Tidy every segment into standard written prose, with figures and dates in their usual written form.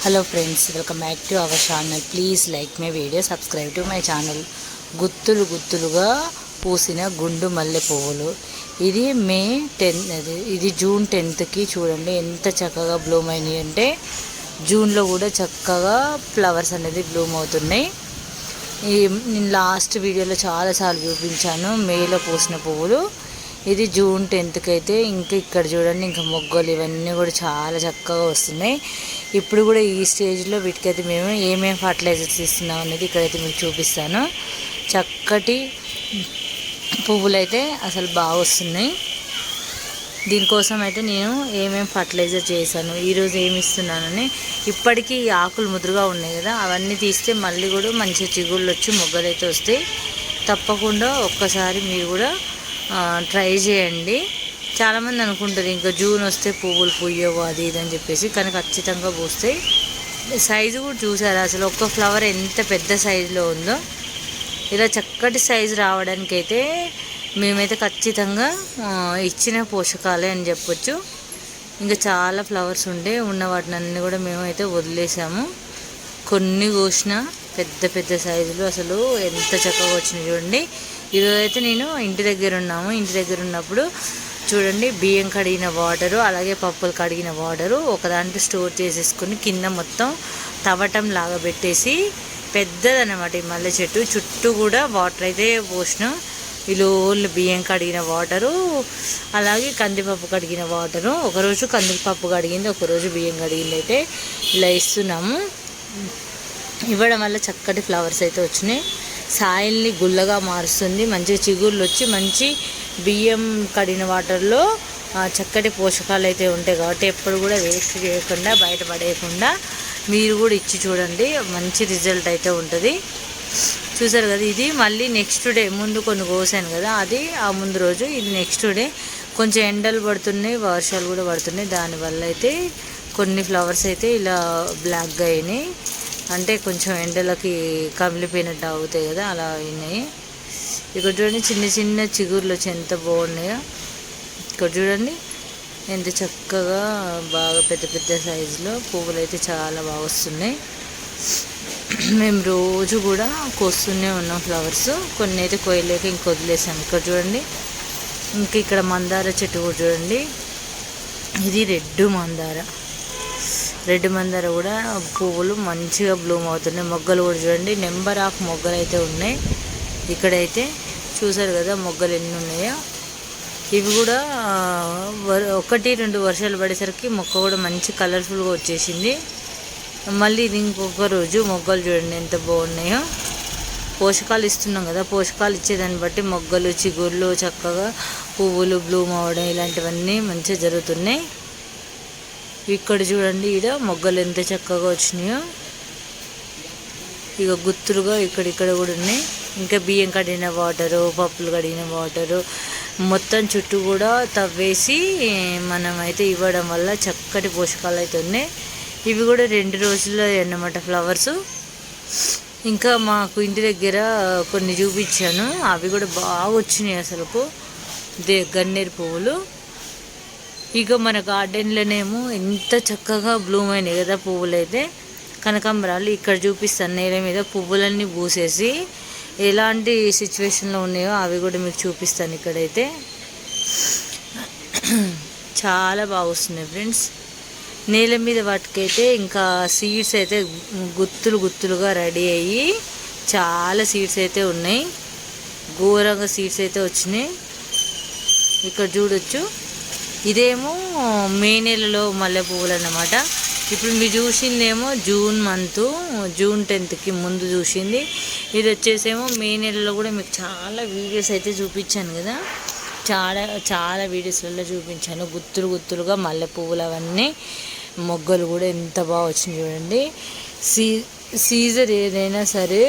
Hello friends, welcome back to our channel. Please like my video, subscribe to my channel. గుత్తులు గుత్తులుగా పూసిన గుండు మల్లె పువ్వులు. ఇది మే 10, ఇది జూన్ 10కి చూడండి ఎంత చక్కగా బ్లూమ్ అయినాయి అంటే జూన్లో కూడా చక్కగా ఫ్లవర్స్ అనేది బ్లూమ్ అవుతున్నాయి. నేను లాస్ట్ వీడియోలో చాలాసార్లు చూపించాను మేలో పూసిన పువ్వులు. ఇది జూన్ 10కి అయితే ఇంకా ఇక్కడ చూడండి, ఇంకా మొగ్గలు ఇవన్నీ కూడా చాలా చక్కగా వస్తున్నాయి. ఇప్పుడు కూడా ఈ స్టేజ్లో వీటికైతే మేము ఏమేమి ఫర్టిలైజర్స్ ఇస్తున్నాం అనేది ఇక్కడైతే మీకు చూపిస్తాను. చక్కటి పువ్వులు అయితే అసలు బాగా వస్తున్నాయి. దీనికోసం అయితే నేను ఏమేమి ఫర్టిలైజర్ చేశాను, ఈరోజు ఏమి ఇస్తున్నానని. ఇప్పటికీ ఆకులు ముదురుగా ఉన్నాయి కదా, అవన్నీ తీస్తే మళ్ళీ కూడా మంచి చిగుళ్ళు వచ్చి మొగ్గలు అయితే వస్తాయి. తప్పకుండా ఒక్కసారి మీరు కూడా ట్రై చేయండి. చాలామంది అనుకుంటారు ఇంకా జూన్ వస్తే పువ్వులు పూయవు అది ఇది అని చెప్పేసి, కానీ ఖచ్చితంగా పూస్తాయి. సైజు కూడా చూసారా, అసలు ఒక్క ఫ్లవర్ ఎంత పెద్ద సైజులో ఉందో. ఇలా చక్కటి సైజు రావడానికైతే మేమైతే ఖచ్చితంగా ఇచ్చిన పోషకాలే అని చెప్పొచ్చు. ఇంకా చాలా ఫ్లవర్స్ ఉన్న వాటిని అన్నీ కూడా మేమైతే వదిలేసాము. కొన్ని కోసిన పెద్ద పెద్ద సైజులు అసలు ఎంత చక్కగా వచ్చినాయి చూడండి. ఈరోజైతే నేను ఇంటి దగ్గర ఉన్నప్పుడు చూడండి, బియ్యం కడిగిన వాటరు అలాగే పప్పులు కడిగిన వాటరు ఒకదాంట్లో స్టోర్ చేసేసుకుని కింద మొత్తం తవ్వటం లాగా పెట్టేసి పెద్దదన్నమాట ఈ మల్లె చెట్టు చుట్టూ కూడా వాటర్ అయితే పోసినాం. ఓన్లీ బియ్యం కడిగిన వాటరు అలాగే కందిపప్పు కడిగిన వాటరు, ఒకరోజు కందిపప్పు కడిగింది ఒకరోజు బియ్యం కడిగింది అయితే ఇలా ఇస్తున్నాము. ఇవ్వడం వల్ల చక్కటి ఫ్లవర్స్ అయితే వచ్చినాయి. సాయిల్ని గుల్లగా మారుస్తుంది, మంచిగా చిగుర్లు వచ్చి మంచి బియ్యం కడిగిన వాటర్లో చక్కటి పోషకాలు అయితే ఉంటాయి. కాబట్టి ఎప్పుడు కూడా వేస్ట్ చేయకుండా బయటపడేయకుండా మీరు కూడా ఇచ్చి చూడండి, మంచి రిజల్ట్ అయితే ఉంటుంది. చూసారు కదా, ఇది మళ్ళీ నెక్స్ట్ డే ముందు కొన్ని కోసాను కదా, అది ఆ ముందు రోజు, ఇది నెక్స్ట్ డే. కొంచెం ఎండలు పడుతున్నాయి, వర్షాలు కూడా పడుతున్నాయి, దానివల్ల అయితే కొన్ని ఫ్లవర్స్ అయితే ఇలా బ్లాక్గా అయినాయి. అంటే కొంచెం ఎండలకి కమిలిపోయినట్టు అవుతాయి కదా, అలా అయినాయి. ఇక్కడ చూడండి చిన్న చిన్న చిగుర్లు వచ్చి ఎంత బాగున్నాయో. ఇక్కడ చూడండి ఎంత చక్కగా బాగా పెద్ద పెద్ద సైజులో పువ్వులు అయితే చాలా బాగా వస్తున్నాయి. మేము రోజు కూడా కోస్తూనే ఉన్నాం ఫ్లవర్స్. కొన్ని అయితే కోయలేక ఇంక వదిలేసాము. ఇక్కడ చూడండి, ఇంకా ఇక్కడ మందార చెట్టు కూడా చూడండి, ఇది రెడ్ మందార కూడా పువ్వులు మంచిగా బ్లూమ్ అవుతున్నాయి. మొగ్గలు కూడా చూడండి, నెంబర్ ఆఫ్ మొగ్గలు అయితే ఉన్నాయి. ఇక్కడైతే చూసారు కదా మొగ్గలు ఎన్ని ఉన్నాయో. ఇవి కూడా 1-2 వర్షాలు పడేసరికి మొక్క కూడా మంచి కలర్ఫుల్గా వచ్చేసింది. మళ్ళీ ఇది ఇంకొక రోజు మొగ్గలు చూడండి ఎంత బాగున్నాయో. పోషకాలు ఇస్తున్నాం కదా, పోషకాలు ఇచ్చేదాన్ని బట్టి మొగ్గలు చిగుర్లు చక్కగా పువ్వులు బ్లూమ్ అవ్వడం ఇలాంటివన్నీ మంచిగా జరుగుతున్నాయి. ఇక్కడ చూడండి, ఈడ మొగ్గలు ఎంత చక్కగా వచ్చినాయో. ఇక గుత్తులుగా ఇక్కడ కూడా ఉన్నాయి. ఇంకా బియ్యం కడిగిన వాటరు పప్పులు కడిగిన వాటరు మొత్తం చుట్టూ కూడా తవ్వేసి మనమైతే ఇవ్వడం వల్ల చక్కటి పోషకాలు అయితే ఉన్నాయి. ఇవి కూడా 2 రోజుల్లో అన్నమాట ఫ్లవర్స్. ఇంకా మాకు ఇంటి దగ్గర కొన్ని చూపించాను, అవి కూడా బాగా వచ్చినాయి అసలుకు, గన్నేరు పువ్వులు. ఇక మన గార్డెన్లోనేమో ఎంత చక్కగా బ్లూమ్ అయినాయి కదా పువ్వులు అయితే. కనకాంబరాలు ఇక్కడ చూపిస్తాను, నేల మీద పువ్వులన్నీ పూసేసి ఎలాంటి సిచ్యువేషన్లో ఉన్నాయో అవి కూడా మీకు చూపిస్తాను. ఇక్కడైతే చాలా బాగా వస్తున్నాయి ఫ్రెండ్స్. నేల మీద వాటికైతే ఇంకా సీడ్స్ అయితే గుత్తులుగా రెడీ అయ్యి చాలా సీడ్స్ అయితే ఉన్నాయి, ఘోరంగా సీడ్స్ అయితే వచ్చినాయి. ఇక్కడ చూడొచ్చు, ఇదేమో మే నెలలో మల్లె పువ్వులు అన్నమాట. ఇప్పుడు మీరు చూసిందేమో జూన్ 10కి ముందు చూసింది. ఇది వచ్చేసేమో మే నెలలో కూడా మీకు చాలా వీడియోస్ అయితే చూపించాను కదా, చాలా వీడియోస్లలో చూపించాను. గుత్తులుగా మల్లె పువ్వులు అవన్నీ మొగ్గలు కూడా ఎంత బాగా వచ్చినాయి చూడండి. సీజన్ ఏదైనా సరే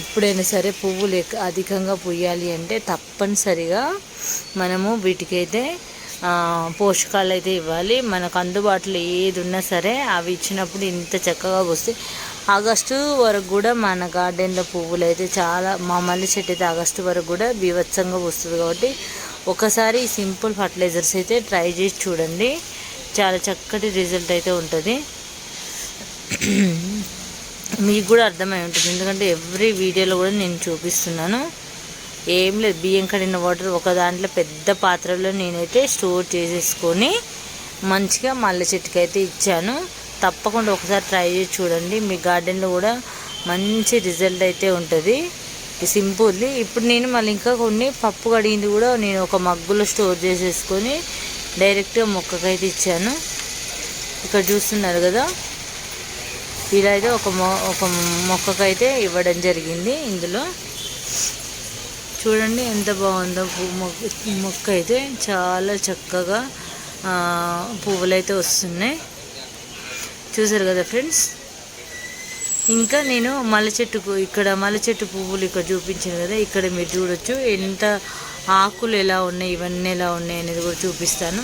ఎప్పుడైనా సరే పువ్వులు అధికంగా పూయాలి అంటే తప్పనిసరిగా మనము వీటికైతే పోషకాలు అయితే ఇవ్వాలి. మనకు అందుబాటులో ఏది ఉన్నా సరే అవి ఇచ్చినప్పుడు ఇంత చక్కగా వస్తాయి. ఆగస్టు వరకు కూడా మన గార్డెన్లో పువ్వులు అయితే చాలా, మా మల్లె చెట్టు అయితే ఆగస్టు వరకు కూడా బీభత్సంగా వస్తుంది. కాబట్టి ఒకసారి సింపుల్ ఫర్టిలైజర్స్ అయితే ట్రై చేసి చూడండి, చాలా చక్కటి రిజల్ట్ అయితే ఉంటుంది. మీకు కూడా అర్థమై ఉంటుంది, ఎందుకంటే ఎవ్రీ వీడియోలో కూడా నేను చూపిస్తున్నాను. ఏం లేదు, బియ్యం కడిగిన వాటర్ ఒక దాంట్లో పెద్ద పాత్రలో నేనైతే స్టోర్ చేసేసుకొని మంచిగా మల్లె చెట్టుకి అయితే ఇచ్చాను. తప్పకుండా ఒకసారి ట్రై చేసి చూడండి, మీ గార్డెన్లో కూడా మంచి రిజల్ట్ అయితే ఉంటుంది. సింపుల్లీ ఇప్పుడు నేను మళ్ళీ ఇంకా కొన్ని పప్పు కడిగింది కూడా నేను ఒక మగ్గులో స్టోర్ చేసేసుకొని డైరెక్ట్గా మొక్కకైతే ఇచ్చాను. ఇక్కడ చూస్తున్నారు కదా, ఇలా అయితే ఒక మొక్కకైతే ఇవ్వడం జరిగింది. ఇందులో చూడండి ఎంత బాగుందో మొక్క అయితే, చాలా చక్కగా పువ్వులు అయితే వస్తున్నాయి. చూసారు కదా ఫ్రెండ్స్. ఇంకా నేను మల్లె చెట్టుకు ఇక్కడ మల్లె చెట్టు పువ్వులు ఇక్కడ చూపించాను కదా, ఇక్కడ మీరు చూడొచ్చు ఎంత ఆకులు ఎలా ఉన్నాయి, ఇవన్నీ ఎలా ఉన్నాయి అనేది కూడా చూపిస్తాను.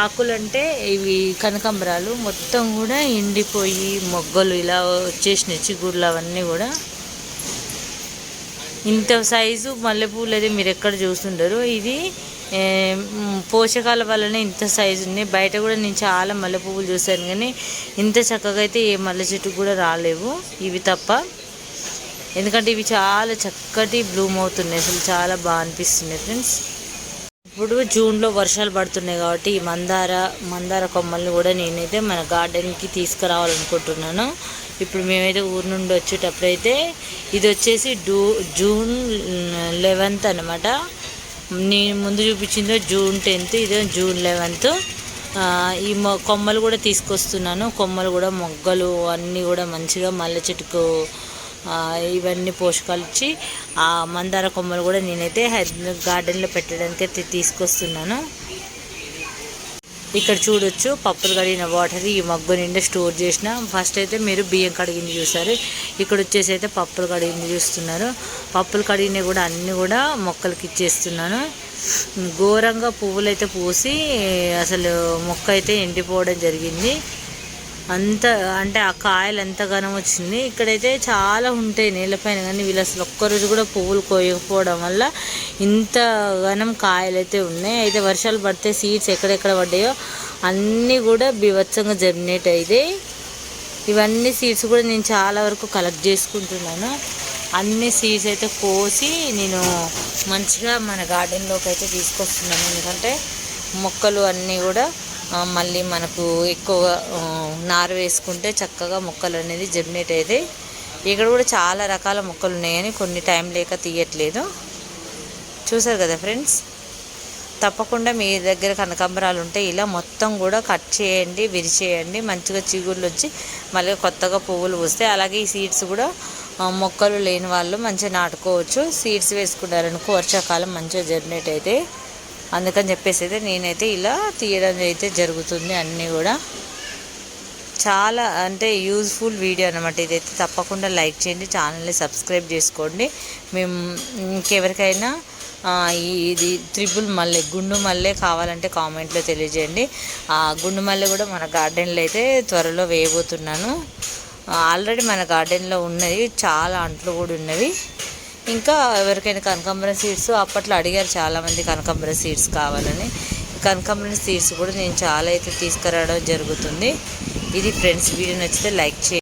ఆకులు అంటే ఇవి కనకాంబరాలు మొత్తం కూడా ఎండిపోయి మొగ్గలు ఇలా వచ్చేసినాయి, చిగుర్లు అవన్నీ కూడా. ఇంత సైజు మల్లెపూలు అయితే మీరు ఎక్కడ చూస్తుంటారు. ఇది పోషకాల వల్లనే ఇంత సైజు ఉన్నాయి. బయట కూడా నేను చాలా మల్లెపువ్వులు చూశాను, కానీ ఇంత చక్కగా అయితే ఏ మల్లె చెట్టుకు కూడా రాలేవు ఇవి తప్ప. ఎందుకంటే ఇవి చాలా చక్కటి బ్లూమ్ అవుతున్నాయి, అసలు చాలా బాగా అనిపిస్తున్నాయి ఫ్రెండ్స్. ఇప్పుడు జూన్లో వర్షాలు పడుతున్నాయి కాబట్టి ఈ మందార కొమ్మల్ని కూడా నేనైతే మన గార్డెన్కి తీసుకురావాలనుకుంటున్నాను. ఇప్పుడు మేమైతే ఊరు నుండి వచ్చేటప్పుడైతే ఇది వచ్చేసి జూన్ 11 అనమాట. నేను ముందు చూపించిందో జూన్ 10, ఇదే జూన్ 11. ఈ కొమ్మలు కూడా తీసుకొస్తున్నాను. కొమ్మలు కూడా మొగ్గలు అన్నీ కూడా మంచిగా మల్లె చెట్టుకు ఇవన్నీ పోషకాలు ఇచ్చి ఆ మందార కొమ్మలు కూడా నేనైతే గార్డెన్లో పెట్టడానికి అయితే తీసుకొస్తున్నాను. ఇక్కడ చూడొచ్చు పప్పులు కడిగిన వాటర్ ఈ మగ్గు నిండా స్టోర్ చేసిన. ఫస్ట్ అయితే మీరు బియ్యం కడిగింది చూసారు, ఇక్కడ వచ్చేసి అయితే పప్పులు కడిగింది చూస్తున్నారు. పప్పులు కడిగినవి కూడా అన్నీ కూడా మొక్కలకి ఇచ్చేస్తున్నాను. ఘోరంగా పువ్వులు అయితే పూసి అసలు మొక్క అయితే ఎండిపోవడం జరిగింది. అంత అంటే ఆ కాయలు ఎంతగానో వచ్చింది. ఇక్కడైతే చాలా ఉంటాయి నేలపైన, కానీ వీళ్ళు అసలు ఒక్కరోజు కూడా పువ్వులు కోయకపోవడం వల్ల ఇంత ఘనం కాయలు అయితే ఉన్నాయి. అయితే వర్షాలు పడితే సీడ్స్ ఎక్కడెక్కడ పడ్డాయో అన్నీ కూడా బీభత్సంగా జర్మినేట్ అయితే ఇవన్నీ సీడ్స్ కూడా నేను చాలా వరకు కలెక్ట్ చేసుకుంటున్నాను. అన్ని సీడ్స్ అయితే కోసి నేను మంచిగా మన గార్డెన్లోకి అయితే తీసుకొస్తున్నాను. ఎందుకంటే మొక్కలు అన్నీ కూడా మళ్ళీ మనకు ఎక్కువగా నారు వేసుకుంటే చక్కగా మొక్కలు అనేది జర్మినేట్ అయితే. ఇక్కడ కూడా చాలా రకాల మొక్కలు ఉన్నాయి, కానీ కొన్ని టైం లేక తీయట్లేదు. చూసారు కదా ఫ్రెండ్స్. తప్పకుండా మీ దగ్గర కనకాంబరాలు ఉంటే ఇలా మొత్తం కూడా కట్ చేయండి, విరిచేయండి, మంచిగా చిగుళ్ళు వచ్చి మళ్ళీ కొత్తగా పువ్వులు పూస్తాయి. అలాగే ఈ సీడ్స్ కూడా మొక్కలు లేని వాళ్ళు మంచిగా నాటుకోవచ్చు. సీడ్స్ వేసుకున్నారనుకో వర్షాకాలం మంచిగా జర్మినేట్ అయితే. అందుకని చెప్పేసి అయితే నేనైతే ఇలా తీయడం అయితే జరుగుతుంది. అన్నీ కూడా చాలా అంటే యూజ్ఫుల్ వీడియో అనమాట ఇదైతే. తప్పకుండా లైక్ చేయండి, ఛానల్ని సబ్స్క్రైబ్ చేసుకోండి. మేము ఇంకెవరికైనా ఇది త్రిబుల్ మల్లె గుండు మల్లె కావాలంటే కామెంట్లో తెలియజేయండి. ఆ గుండు మల్లె కూడా మన గార్డెన్లో అయితే త్వరలో వేయబోతున్నాను. ఆల్రెడీ మన గార్డెన్లో ఉన్నవి చాలా అంట్లు కూడా ఉన్నవి. ఇంకా ఎవరికైనా కనకాంబరం సీడ్స్ అప్పట్లో అడిగారు చాలామంది కనకాంబరం సీడ్స్ కావాలని. కనకాంబరం సీడ్స్ కూడా నేను చాలా అయితే తీసుకురావడం జరుగుతుంది. ఇది ఫ్రెండ్స్, వీడియో నచ్చితే లైక్ చేయండి.